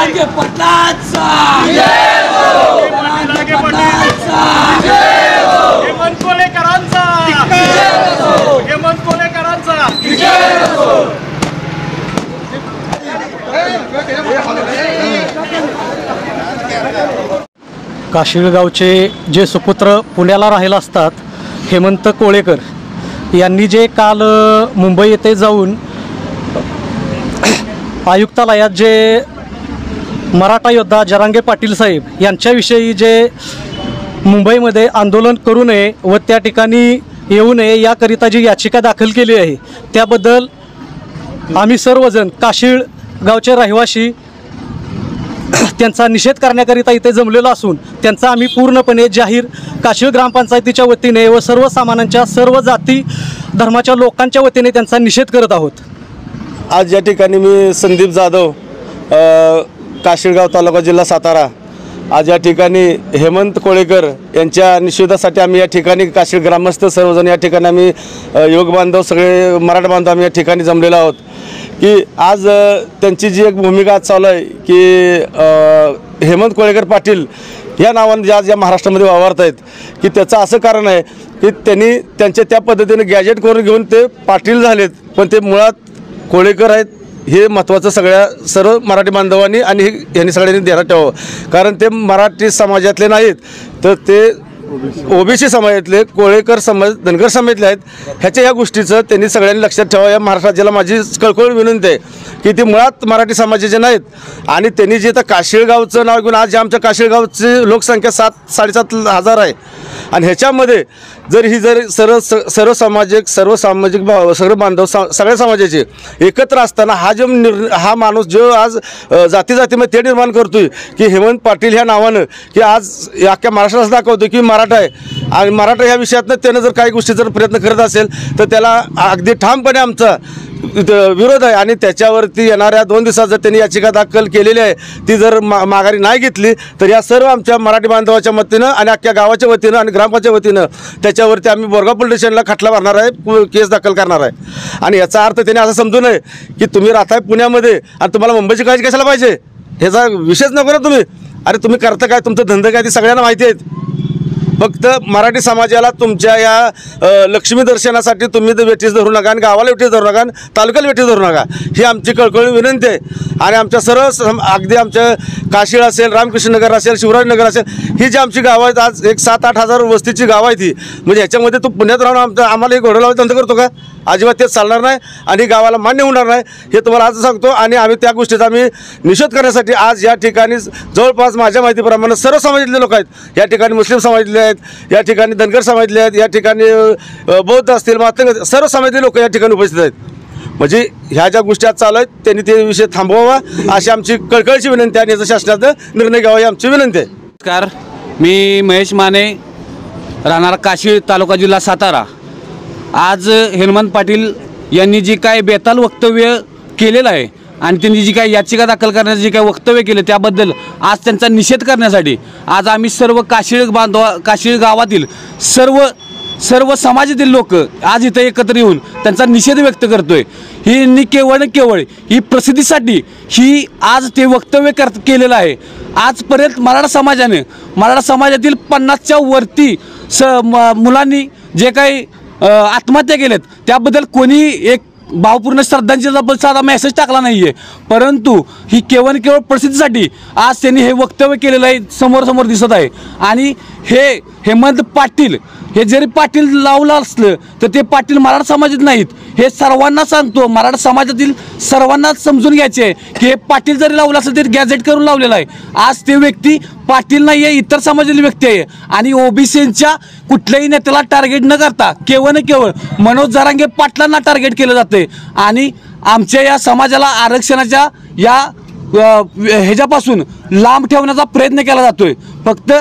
जरांगे पाटलांचा जय हो, जरांगे पाटलांचा जय हो, हेमंत कोळेकरांचा जय हो, हेमंत कोळेकरांचा जय हो. काशिळगावचे जे सुपुत्र पुण्याला राहिला असतात हेमंत कोळेकर यांनी जे काल मुंबई येथे जाऊन आयुक्तालयात जे मराठा योद्धा जरांगे पाटील साहेब यांच्याविषयी जे मुंबईमध्ये आंदोलन करू नये व त्या ठिकाणी येऊ नये याकरिता जी याचिका दाखल केली आहे त्याबद्दल आम्ही सर्वजण काशिळगावचे रहिवासी त्यांचा निषेध करण्याकरिता इथे जमलेलो असून त्यांचा आम्ही पूर्णपणे जाहीर काशिळ ग्रामपंचायतीच्या वतीने व सर्वसामान्यांच्या सर्व जाती धर्माच्या लोकांच्या वतीने त्यांचा निषेध करत आहोत. आज या ठिकाणी मी संदीप जाधव काशिळगाव तालुका जिल्हा सातारा आज या ठिकाणी हेमंत कोळेकर यांच्या निषेधासाठी आम्ही या ठिकाणी काशिळ ग्रामस्थ सर्वजण या ठिकाणी आम्ही योग बांधव सगळे मराठा बांधव आम्ही या ठिकाणी जमलेलो आहोत की आज त्यांची जी एक भूमिका आज चालू आहे की हेमंत कोळेकर पाटील या नावाने आज या महाराष्ट्रामध्ये वावरत आहेत की त्याचं असं कारण आहे की त्यांनी त्यांच्या त्या पद्धतीने गॅजेट करून घेऊन ते पाटील झालेत पण ते मुळात कोळेकर आहेत हे महत्त्वाचं सर्व मराठी बांधवांनी आणि यांनी सगळ्यांनी ध्यानात ठेवावं कारण ते मराठी समाजातले नाहीत तर ते ओबीसी समाजातले कोळेकर समाज धनगर समाजातले आहेत ह्याच्या या गोष्टीचं त्यांनी सगळ्यांनी लक्षात ठेवावं. या महाराष्ट्र राज्याला माझी कळकळ विनंती आहे की ते मुळात मराठी समाजाचे नाहीत आणि त्यांनी जे तर काशिळगावचं नाव घेऊन आज आमच्या काशिळगावची लोकसंख्या 7-7.5 हजार आहे आणि ह्याच्यामध्ये जर ही सर्व सामाजिक भाव सगळे बांधव सगळ्या समाजाचे एकत्र असताना हा माणूस जो आज जातीमध्ये ते निर्माण करतोय की हेमंत पाटील ह्या नावानं की आज अख्ख्या महाराष्ट्राला दाखवतो की मराठा आहे आणि मराठा ह्या विषयातनं त्यानं जर काही गोष्टी जर प्रयत्न करत असेल तर त्याला अगदी ठामपणे आमचा विरोध आहे आणि त्याच्यावरती येणाऱ्या 2 दिवसात जर त्यांनी याचिका दाखल केलेली आहे ती जर माघारी नाही घेतली तर या सर्व आमच्या मराठी बांधवाच्या वतीनं आणि अख्ख्या गावाच्या वतीनं आणि ग्रामपंचायतीच्या वतीनं त्याच्यावरती आम्ही बोरगाव पोलीस स्टेशनला खटला भरणार आहे केस दाखल करणार आहे आणि याचा अर्थ त्यांनी असं समजू नये की तुम्ही राहताय पुण्यामध्ये आणि तुम्हाला मुंबईची काळजी कशाला पाहिजे ह्याचा विषयच नको ना तुम्ही. अरे तुम्ही करता काय तुमचं धंदा काय ते सगळ्यांना माहिती आहेत फक्त मराठी समाजाला तुमच्या या लक्ष्मी दर्शनासाठी तुम्ही तर वेठीस धरू नका आणि गावाला वेठीस धरू नका आणि तालुक्याला वेठीस धरू नका ही आमची कळकळी विनंती आहे. आणि आमच्या सर्व अगदी आमच्या काशीळ असेल रामकृष्णनगर असेल शिवराजनगर असेल ही जी आमची गावं आहेत आज एक 7-8 हजार वस्तीची गावं आहे ती म्हणजे ह्याच्यामध्ये तू पुण्यात राहून आम्हाला एक घोडं लावायचं धंदा करतो का अजिबात तेच चालणार नाही आणि गावाला मान्य होणार नाही हे तुम्हाला आज सांगतो. आणि आम्ही त्या गोष्टीचा आम्ही निषेध करण्यासाठी आज या ठिकाणी जवळपास माझ्या माहितीप्रमाणे सर्व समाजातले लोक आहेत या ठिकाणी मुस्लिम समाजातले आहेत या ठिकाणी धनगर समाजातले आहेत या ठिकाणी बौद्ध असतील महात्मा सर्व समाजातले लोक या ठिकाणी उपस्थित आहेत म्हणजे ह्या ज्या गोष्टी आज चालू आहेत त्यांनी ते विषय थांबवावा अशी आमची कळकळीची विनंती आहे आणि याचा शासनाचा निर्णय घ्यावा ही आमची विनंती आहे. नमस्कार, मी महेश माने राहणार काशिळ तालुका जिल्हा सातारा. आज हेमंत पाटील यांनी जी काय बेताल वक्तव्य केलेलं आहे आणि त्यांनी जी काय याचिका दाखल करण्याचं जे काय वक्तव्य केलं त्याबद्दल आज त्यांचा निषेध करण्यासाठी आज आम्ही सर्व काशिळ गावातील सर्व समाजातील लोक आज इथं एकत्र येऊन त्यांचा निषेध व्यक्त करतोय. ही केवळ ही प्रसिद्धीसाठी ही आज ते वक्तव्य केलेलं आहे. आजपर्यंत मराठा समाजातील 50च्या वरती मुलांनी जे काही आत्महत्या केल्यात त्याबद्दल कोणी एक भावपूर्ण श्रद्धांजलीचा साधा मेसेज टाकला नाही आहे परंतु ही केवळ प्रसिद्धीसाठी आज त्यांनी हे वक्तव्य केलेलं आहे समोर दिसत आहे. आणि हे हेमंत पाटील हे जरी पाटील लावलं असलं तर ते पाटील मराठा समाजात नाहीत हे सर्वांना सांगतो. मराठा समाजातील सर्वांना समजून घ्यायचे आहे की हे पाटील जरी लावलं असलं तरी गॅजेट करून लावलेलं आहे. आज ते व्यक्ती पाटील नाही आहे इतर समाजातील व्यक्ती आहे आणि ओबीसीच्या कुठल्याही नेत्याला टार्गेट न करता केवळ मनोज जरांगे पाटलांना टार्गेट केलं जाते आणि आमच्या या समाजाला आरक्षणाच्या या ह्याच्यापासून लांब ठेवण्याचा प्रयत्न केला जातोय. फक्त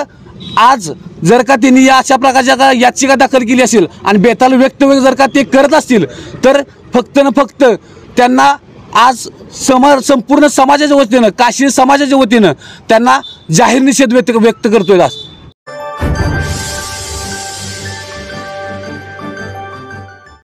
आज जर का त्यांनी या अशा प्रकारच्या याचिका दाखल केली असेल आणि बेताल वक्तव्य जर का ते करत असतील तर फक्त त्यांना आज संपूर्ण समाजाच्या वतीनं काशी समाजाच्या वतीनं त्यांना जाहीर निषेध व्यक्त करतोय.